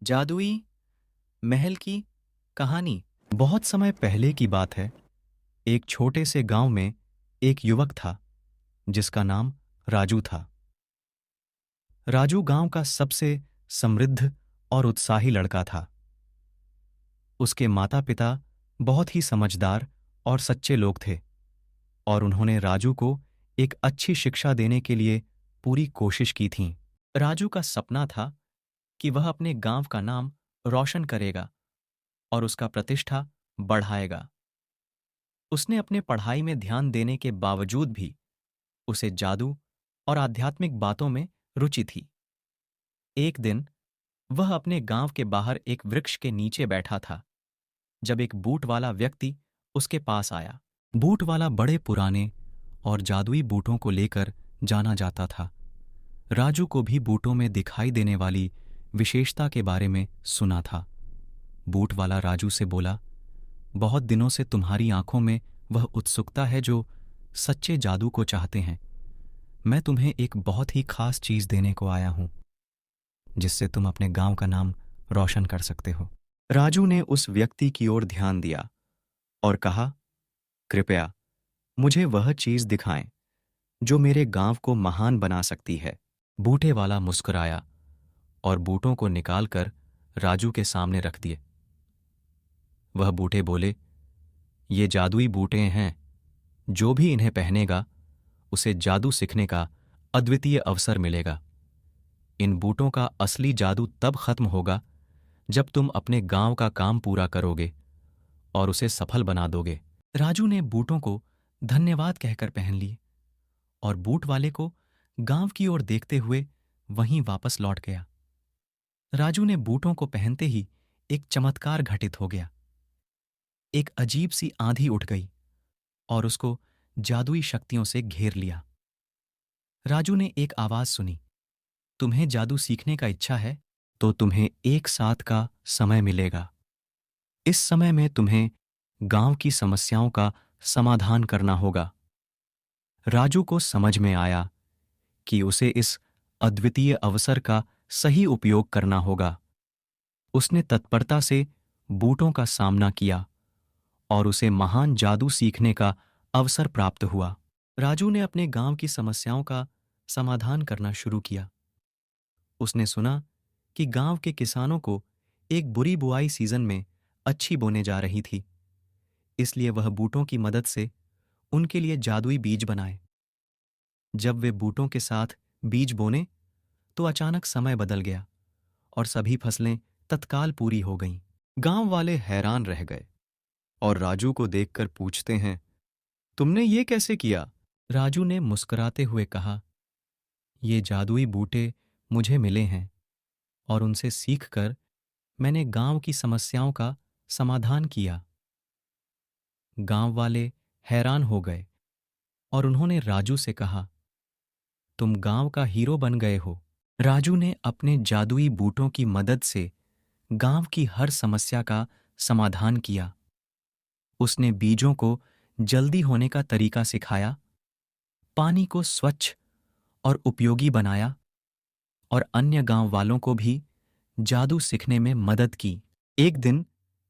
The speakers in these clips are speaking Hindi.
जादुई महल की कहानी। बहुत समय पहले की बात है। एक छोटे से गांव में एक युवक था जिसका नाम राजू था। राजू गांव का सबसे समृद्ध और उत्साही लड़का था। उसके माता पिता बहुत ही समझदार और सच्चे लोग थे और उन्होंने राजू को एक अच्छी शिक्षा देने के लिए पूरी कोशिश की थी। राजू का सपना था कि वह अपने गांव का नाम रोशन करेगा और उसका प्रतिष्ठा बढ़ाएगा। उसने अपने पढ़ाई में ध्यान देने के बावजूद भी उसे जादू और आध्यात्मिक बातों में रुचि थी। एक दिन वह अपने गांव के बाहर एक वृक्ष के नीचे बैठा था जब एक बूट वाला व्यक्ति उसके पास आया। बूट वाला बड़े पुराने और जादुई बूटों को लेकर जाना जाता था। राजू को भी बूटों में दिखाई देने वाली विशेषता के बारे में सुना था। बूट वाला राजू से बोला, बहुत दिनों से तुम्हारी आंखों में वह उत्सुकता है जो सच्चे जादू को चाहते हैं। मैं तुम्हें एक बहुत ही खास चीज देने को आया हूं जिससे तुम अपने गांव का नाम रोशन कर सकते हो। राजू ने उस व्यक्ति की ओर ध्यान दिया और कहा, कृपया मुझे वह चीज दिखाएं जो मेरे गांव को महान बना सकती है। बूटे वाला मुस्कुराया और बूटों को निकालकर राजू के सामने रख दिए। वह बूटे बोले, ये जादुई बूटे हैं। जो भी इन्हें पहनेगा उसे जादू सीखने का अद्वितीय अवसर मिलेगा। इन बूटों का असली जादू तब खत्म होगा जब तुम अपने गांव का काम पूरा करोगे और उसे सफल बना दोगे। राजू ने बूटों को धन्यवाद कहकर पहन लिए और बूट वाले को गांव की ओर देखते हुए वहीं वापस लौट गया। राजू ने बूटों को पहनते ही एक चमत्कार घटित हो गया। एक अजीब सी आंधी उठ गई और उसको जादुई शक्तियों से घेर लिया। राजू ने एक आवाज सुनी, तुम्हें जादू सीखने का इच्छा है तो तुम्हें एक साथ का समय मिलेगा। इस समय में तुम्हें गांव की समस्याओं का समाधान करना होगा। राजू को समझ में आया कि उसे इस अद्वितीय अवसर का सही उपयोग करना होगा। उसने तत्परता से बूटों का सामना किया और उसे महान जादू सीखने का अवसर प्राप्त हुआ। राजू ने अपने गांव की समस्याओं का समाधान करना शुरू किया। उसने सुना कि गांव के किसानों को एक बुरी बुआई सीजन में अच्छी बोने जा रही थी, इसलिए वह बूटों की मदद से उनके लिए जादुई बीज बनाए। जब वे बूटों के साथ बीज बोने तो अचानक समय बदल गया और सभी फसलें तत्काल पूरी हो गईं। गांव वाले हैरान रह गए और राजू को देखकर पूछते हैं, तुमने ये कैसे किया? राजू ने मुस्कुराते हुए कहा, ये जादुई बूटे मुझे मिले हैं और उनसे सीखकर मैंने गांव की समस्याओं का समाधान किया। गांव वाले हैरान हो गए और उन्होंने राजू से कहा, तुम गांव का हीरो बन गए हो। राजू ने अपने जादुई बूटों की मदद से गांव की हर समस्या का समाधान किया। उसने बीजों को जल्दी होने का तरीका सिखाया, पानी को स्वच्छ और उपयोगी बनाया और अन्य गांव वालों को भी जादू सीखने में मदद की। एक दिन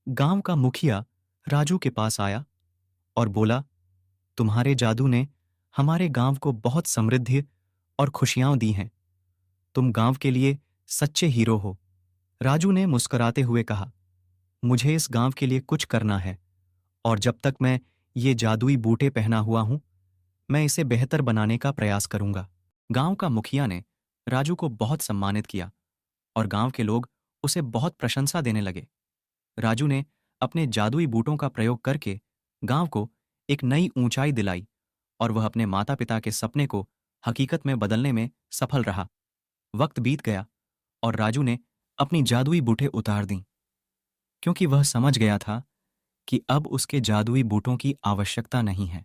गांव का मुखिया राजू के पास आया और बोला, तुम्हारे जादू ने हमारे गांव को बहुत समृद्धि और खुशियां दी हैं। तुम गांव के लिए सच्चे हीरो हो। राजू ने मुस्कुराते हुए कहा, मुझे इस गांव के लिए कुछ करना है और जब तक मैं ये जादुई बूटे पहना हुआ हूं, मैं इसे बेहतर बनाने का प्रयास करूंगा। गांव का मुखिया ने राजू को बहुत सम्मानित किया और गांव के लोग उसे बहुत प्रशंसा देने लगे। राजू ने अपने जादुई बूटों का प्रयोग करके गांव को एक नई ऊंचाई दिलाई और वह अपने माता पिता के सपने को हकीकत में बदलने में सफल रहा। वक्त बीत गया और राजू ने अपनी जादुई बूटे उतार दीं, क्योंकि वह समझ गया था कि अब उसके जादुई बूटों की आवश्यकता नहीं है।